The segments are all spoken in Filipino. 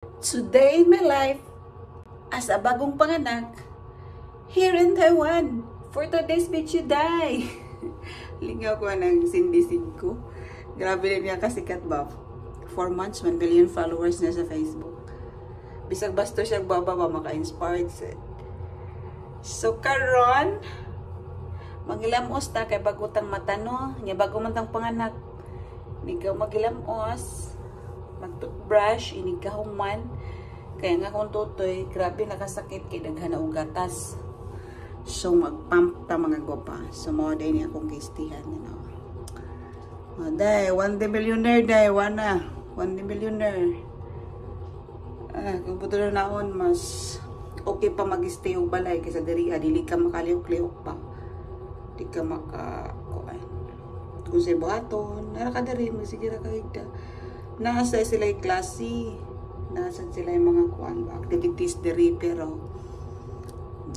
Today in my life, as a bagong panganak, here in Taiwan, for today's video day. Lingaw ko ng sindisin ko. Grabe rin niya kasikat ba? 4 months, 1 million followers na sa Facebook. Bisag basto siya bababa, maka-inspired sa. So karon, magilamos ta kay bagutang matano, nya bago man tang panganak. Nigaw magilamos, mag-toothbrush, inigahuman. Kaya nga kung tutoy, grabe nakasakit kay daghan na og gatas. So magpump ta mga gopa. So mo day ni akong gistihan na. Day, 1 millionaire day, wana. 1 millionaire. Kung puto na naon, mas okay pa mag-stay og balay kaysa diri dili ka makaliw-kliw pa. Di ka maka-kuan. Kung sa buhaton, narakadari mo sige ra kagda. Nasa sila yung klase, nasa sila yung mga kuan activities diri pero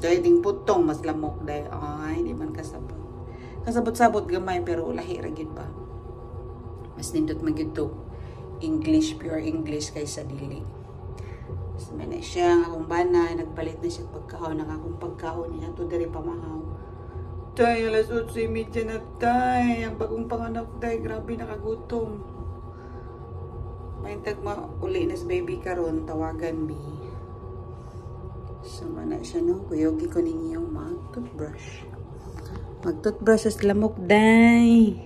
dahil ding putong mas lamok dahil ay di man kasabot. Kasabot-sabot gamay pero lahi ra gid ba. Mas nindot man gyud to English, pure English kaysa dili. So, may na siya, ang akong bana, nagpalit na siya pagkahon, ang akong pagkahon niya, ito dari pamahaw. Tay, alas 8:30 na tay, ang bagong panganak tay, grabe nakagutom. May tagma, uli na sa baby karon tawagan mi. So, mana siya no, kuyogi ko ninyo mag-toothbrush. Mag-toothbrush sa lamok day.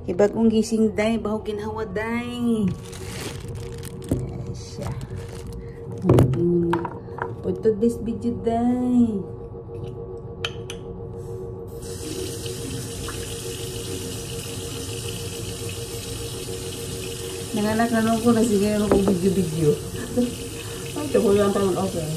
Ibagong gising day, baho ginhawa day. Yes, siya. Put to this video day. Nanganak na ko na sige na kong video. Ay, ito ko lang tayo okay.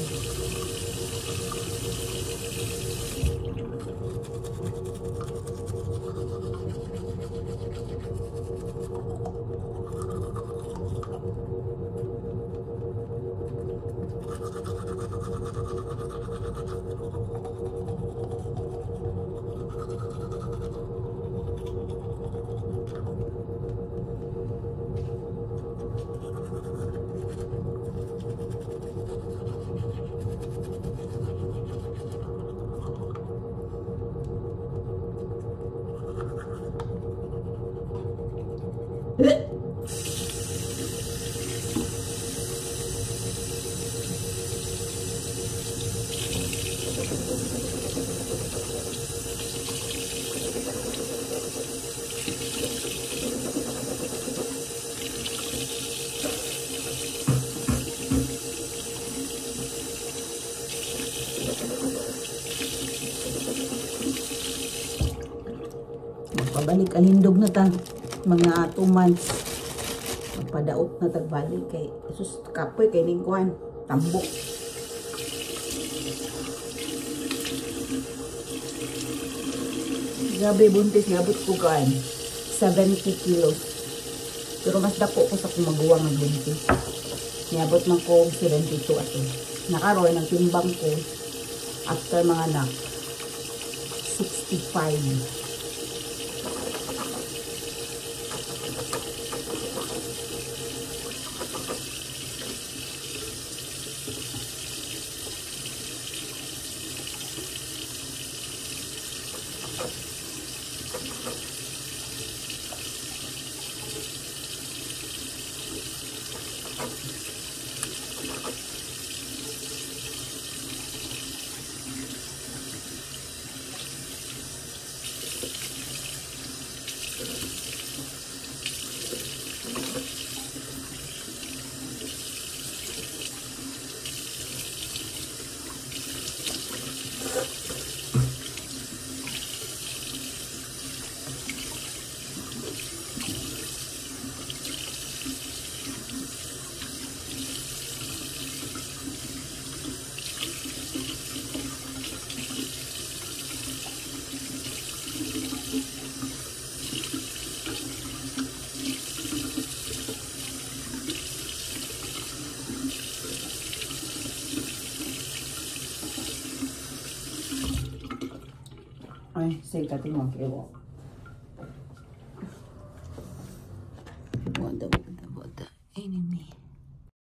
Pabalik alindog na ta mga 2 months. Magpadaot na tagbalik kay sus kapoy kay ning kuan tambok. Grabe buntis niabot ko kan 70 kilos. Pero mas dako ko sa kumaguwang ng buntis. Niabot man ko 72 ato. Nakaroon ng timbang ko after mga anak 65. Ay, sige, kating mo, kiwo.